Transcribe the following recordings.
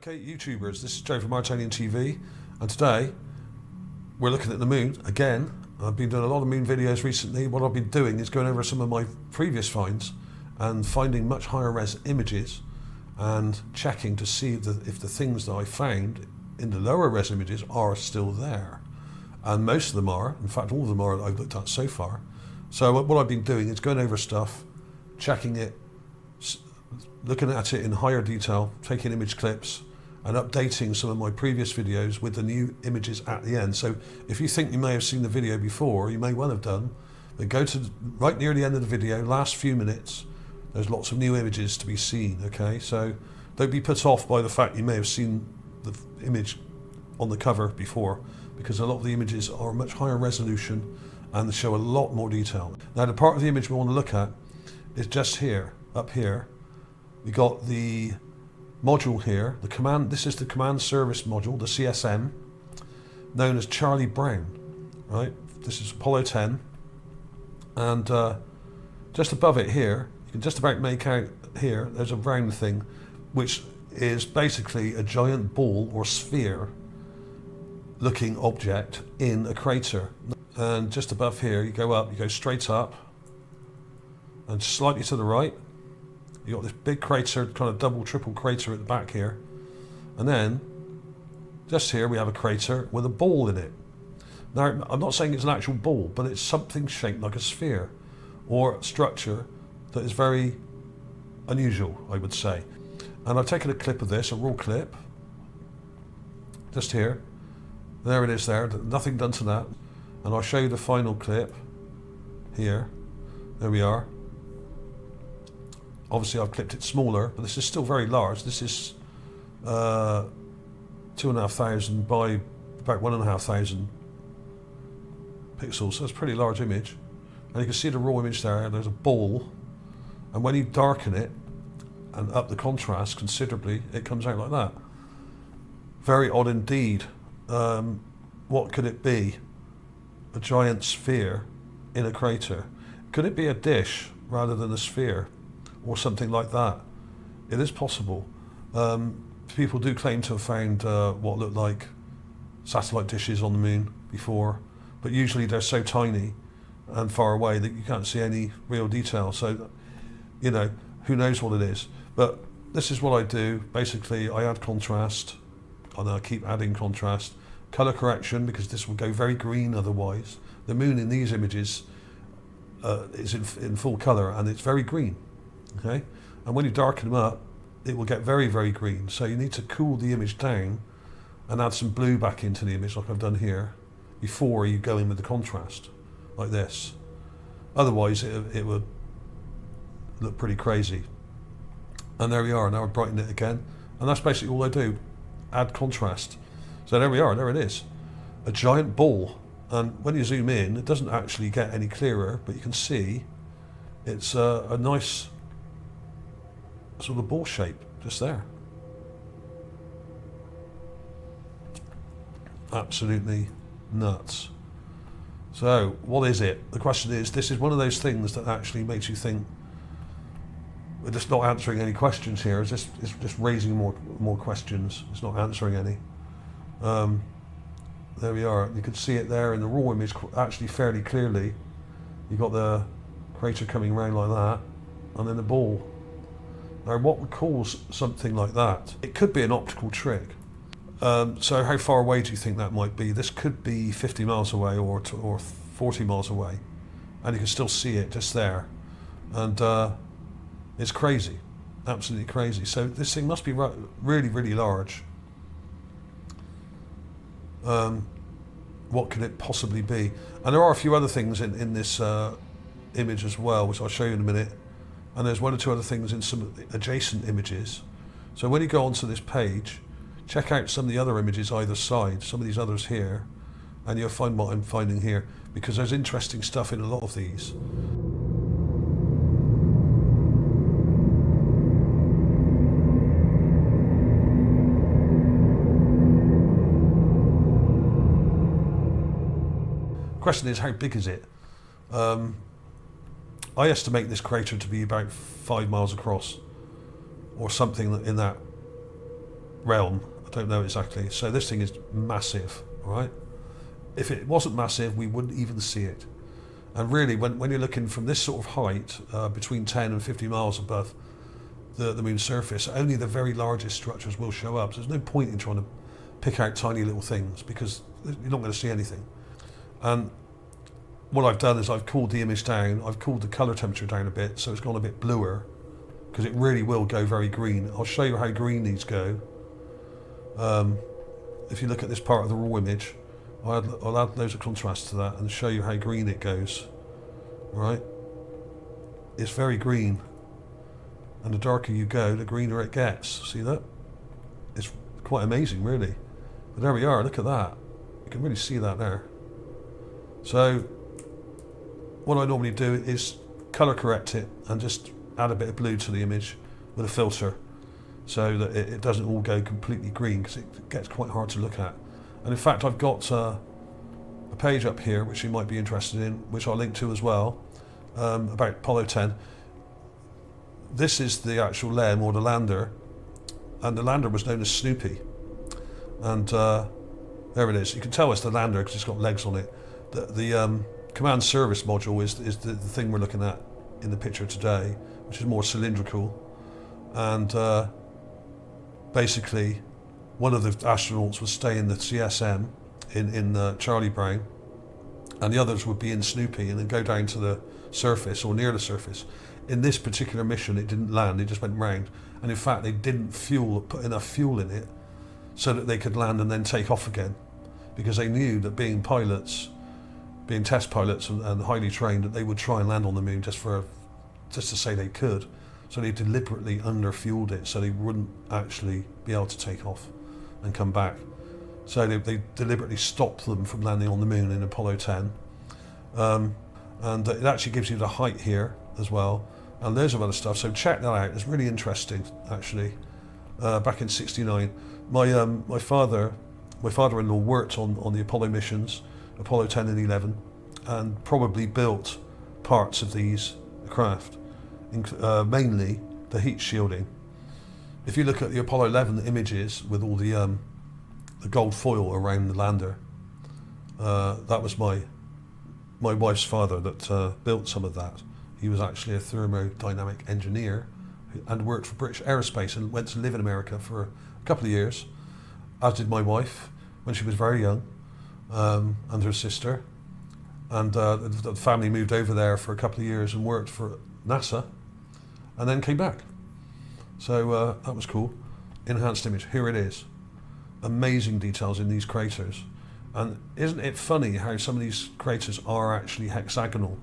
Okay, YouTubers, this is Joe from ArtAlienTV, and today we're looking at the moon again. I've been doing a lot of moon videos recently. What I've been doing is going over some of my previous finds and finding much higher res images and checking to see if the things that I found in the lower res images are still there. And most of them are, in fact all of them are that I've looked at so far. So what I've been doing is going over stuff, checking it, looking at it in higher detail, taking image clips and updating some of my previous videos with the new images at the end. So if you think you may have seen the video before, you may well have done, but go to right near the end of the video, last few minutes, there's lots of new images to be seen, okay? So don't be put off by the fact you may have seen the image on the cover before, because a lot of the images are much higher resolution and they show a lot more detail. Now the part of the image we want to look at is just here, up here. We got the module here, the command, this is the command service module, the CSM, known as Charlie Brown, right? This is Apollo 10, and just above it here, you can just about make out here, there's a round thing, which is basically a giant ball or sphere looking object in a crater. And just above here, you go up, you go straight up, and slightly to the right, you got this big crater, kind of double, triple crater at the back here. And then, just here we have a crater with a ball in it. Now, I'm not saying it's an actual ball, but it's something shaped like a sphere or structure that is very unusual, I would say. And I've taken a clip of this, a raw clip, just here. There it is there, nothing done to that. And I'll show you the final clip here. There we are. Obviously I've clipped it smaller, but this is still very large. This is 2,500 by about 1,500 pixels, so it's a pretty large image. And you can see the raw image there, there's a ball, and when you darken it and up the contrast considerably, it comes out like that. Very odd indeed. What could it be? A giant sphere in a crater. Could it be a dish rather than a sphere? Or something like that. It is possible. People do claim to have found what looked like satellite dishes on the moon before, but usually they're so tiny and far away that you can't see any real detail. So, you know, who knows what it is. But this is what I do. Basically, I add contrast, and I keep adding contrast. Color correction, because this will go very green otherwise. The moon in these images is in full color, and it's very green. Okay, and when you darken them up, it will get very, very green. So you need to cool the image down and add some blue back into the image, like I've done here, before you go in with the contrast, like this. Otherwise, it would look pretty crazy. And there we are. Now I've brightened it again, and that's basically all I do: add contrast. So there we are. There it is, a giant ball. And when you zoom in, it doesn't actually get any clearer, but you can see it's a nice sort of ball shape just there. Absolutely nuts. So what is it? The question is, this is one of those things that actually makes you think we're just not answering any questions here. It's just raising more questions. It's not answering any. There we are. You can see it there in the raw image actually fairly clearly. You've got the crater coming around like that, and then the ball. Now, what would cause something like that? It could be an optical trick. So how far away do you think that might be? This could be 50 miles away or 40 miles away, and you can still see it just there. And it's crazy, absolutely crazy. So this thing must be really, really large. What could it possibly be? And there are a few other things in this image as well, which I'll show you in a minute. And there's one or two other things in some adjacent images. So when you go onto this page, check out some of the other images either side, some of these others here, and you'll find what I'm finding here, because there's interesting stuff in a lot of these. The question is, how big is it? I estimate this crater to be about 5 miles across, or something in that realm. I don't know exactly. So this thing is massive, all right? If it wasn't massive, we wouldn't even see it. And really, when you're looking from this sort of height, between 10 and 50 miles above the moon's surface, only the very largest structures will show up. So there's no point in trying to pick out tiny little things because you're not going to see anything. And what I've done is I've cooled the image down, I've cooled the colour temperature down a bit, so it's gone a bit bluer, because it really will go very green. I'll show you how green these go. If you look at this part of the raw image, I'll add loads of contrast to that and show you how green it goes. Right? It's very green, and the darker you go, the greener it gets. See that? It's quite amazing, really. But there we are, look at that. You can really see that there. So what I normally do is colour correct it and just add a bit of blue to the image with a filter, so that it doesn't all go completely green, because it gets quite hard to look at. And in fact, I've got a page up here which you might be interested in, which I'll link to as well, about Apollo 10. This is the actual LEM, or the lander, and the lander was known as Snoopy. And there it is. You can tell it's the lander because it's got legs on it. The command service module is the thing we're looking at in the picture today, which is more cylindrical. And basically, one of the astronauts would stay in the CSM in Charlie Brown, and the others would be in Snoopy and then go down to the surface or near the surface. In this particular mission, it didn't land, it just went round. And in fact, they didn't put enough fuel in it so that they could land and then take off again, because they knew that being pilots, being test pilots and highly trained, that they would try and land on the moon just to say they could. So they deliberately under-fueled it so they wouldn't actually be able to take off and come back. So they deliberately stopped them from landing on the moon in Apollo 10. And it actually gives you the height here as well, and loads of other stuff. So check that out. It's really interesting, actually. Back in '69, my father-in-law worked on the Apollo missions, Apollo 10 and 11, and probably built parts of these craft, mainly the heat shielding. If you look at the Apollo 11 images with all the gold foil around the lander, that was my wife's father that built some of that. He was actually a thermodynamic engineer and worked for British Aerospace and went to live in America for a couple of years, as did my wife when she was very young, and her sister. And the family moved over there for a couple of years and worked for NASA, and then came back. So that was cool. Enhanced image, here it is. Amazing details in these craters. And isn't it funny how some of these craters are actually hexagonal?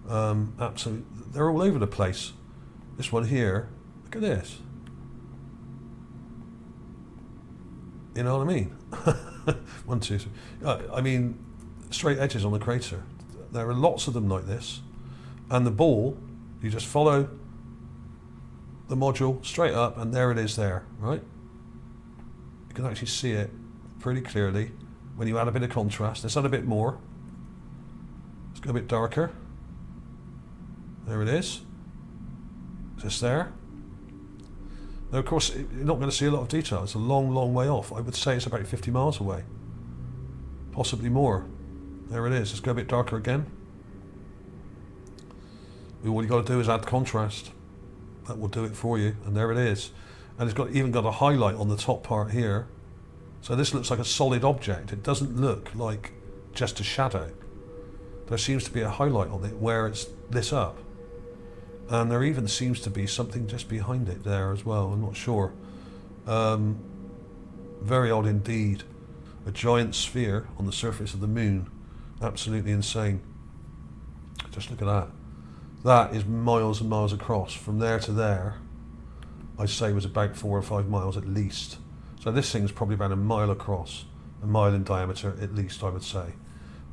Absolutely, they're all over the place. This one here, look at this. You know what I mean? 1, 2, 3. I mean, straight edges on the crater. There are lots of them like this. And the ball, you just follow the module straight up, and there it is there, right? You can actually see it pretty clearly when you add a bit of contrast. Let's add a bit more. Let's go a bit darker. There it is. Just there. Now, of course, you're not going to see a lot of detail. It's a long, long way off. I would say it's about 50 miles away. Possibly more. There it is. Let's go a bit darker again. All you've got to do is add contrast. That will do it for you. And there it is. And it's even got a highlight on the top part here. So this looks like a solid object. It doesn't look like just a shadow. There seems to be a highlight on it where it's lit up. And there even seems to be something just behind it there as well. I'm not sure. Very odd indeed. A giant sphere on the surface of the moon. Absolutely insane. Just look at that. That is miles and miles across. From there to there, I'd say was about 4 or 5 miles at least. So this thing's probably about a mile across, a mile in diameter at least, I would say.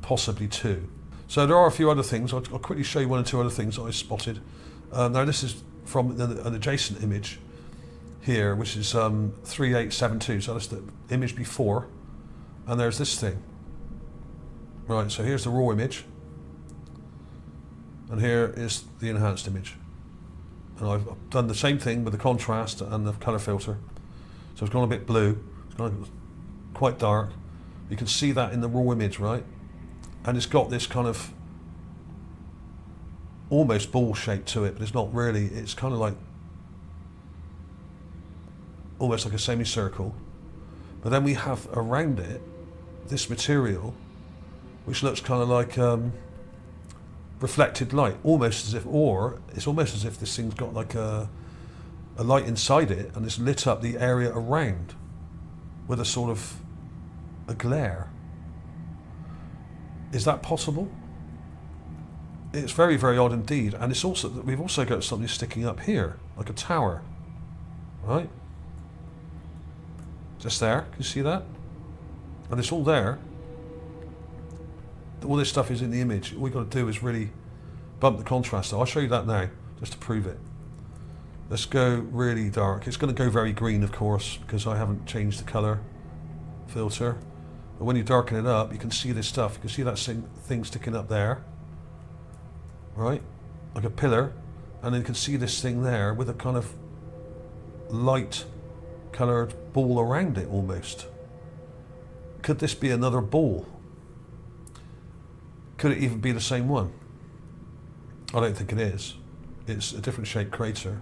Possibly 2. So there are a few other things. I'll quickly show you 1 or 2 other things that I spotted. Now this is from an adjacent image here, which is 3872. So that's the image before. And there's this thing. Right, so here's the raw image. And here is the enhanced image. And I've done the same thing with the contrast and the colour filter. So it's gone a bit blue, it's gone quite dark. You can see that in the raw image, right? And it's got this kind of almost ball shape to it, but it's not really. It's kind of like almost like a semicircle. But then we have around it this material which looks kind of like reflected light, almost as if, or it's almost as if this thing's got like a light inside it and it's lit up the area around with a sort of a glare. Is that possible? It's very, very odd indeed. And it's also that we've also got something sticking up here, like a tower, right? Just there, can you see that? And it's all there. All this stuff is in the image. All we've got to do is really bump the contrast. I'll show you that now, just to prove it. Let's go really dark. It's going to go very green, of course, because I haven't changed the color filter. But when you darken it up, you can see this stuff. You can see that thing sticking up there, right? Like a pillar. And then you can see this thing there with a kind of light coloured ball around it almost. Could this be another ball? Could it even be the same one? I don't think it is. It's a different shaped crater.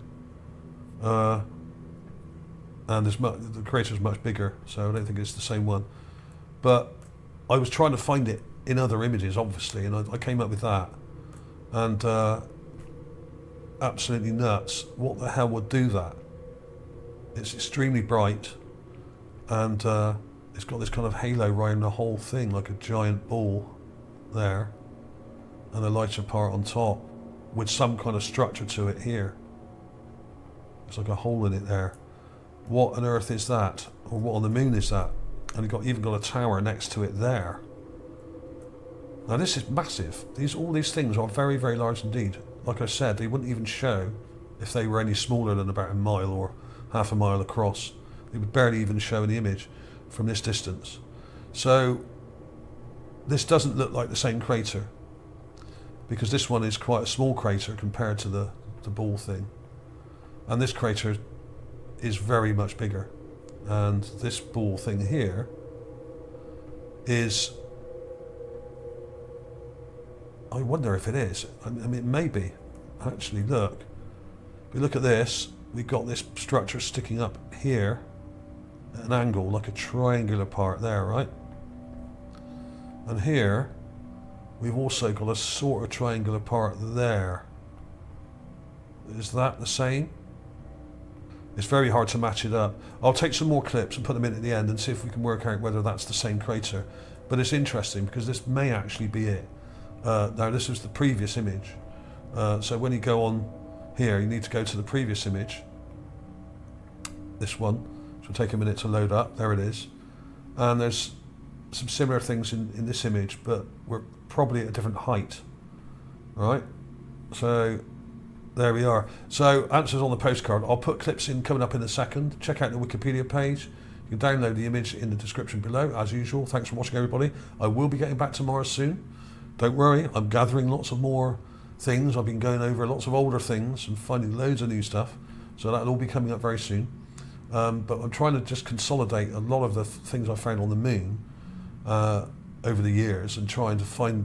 And the crater is much bigger, so I don't think it's the same one. But I was trying to find it in other images, obviously, and I came up with that. And absolutely nuts. What the hell would do that? It's extremely bright, and it's got this kind of halo around the whole thing, like a giant ball there, and a lighter part on top with some kind of structure to it here. It's like a hole in it there. What on earth is that? Or what on the moon is that? And you've even got a tower next to it there. Now this is massive. All these things are very, very large indeed. Like I said, they wouldn't even show if they were any smaller than about a mile or half a mile across. They would barely even show in the image from this distance. So this doesn't look like the same crater, because this one is quite a small crater compared to the ball thing. And this crater is very much bigger. And this ball thing here is, I wonder if it is. I mean, it may be. Actually, look. If we look at this, we've got this structure sticking up here at an angle, like a triangular part there, right? And here, we've also got a sort of triangular part there. Is that the same? It's very hard to match it up. I'll take some more clips and put them in at the end and see if we can work out whether that's the same crater. But it's interesting because this may actually be it. Now this is the previous image. So when you go on here, you need to go to the previous image. This one, which will take a minute to load up. There it is. And there's some similar things in this image, but we're probably at a different height. Right? So there we are. So answers on the postcard. I'll put clips in coming up in a second. Check out the Wikipedia page. You can download the image in the description below, as usual. Thanks for watching, everybody. I will be getting back tomorrow soon. Don't worry, I'm gathering lots of more things. I've been going over lots of older things and finding loads of new stuff. So that'll all be coming up very soon. But I'm trying to just consolidate a lot of the things I found on the moon over the years and trying to find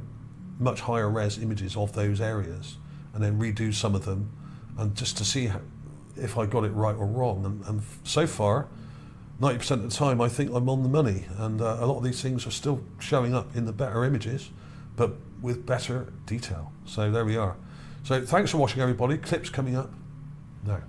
much higher res images of those areas and then redo some of them, and just to see if I got it right or wrong. And so far, 90% of the time, I think I'm on the money, and a lot of these things are still showing up in the better images, but with better detail. So there we are. So thanks for watching, everybody. Clips coming up now.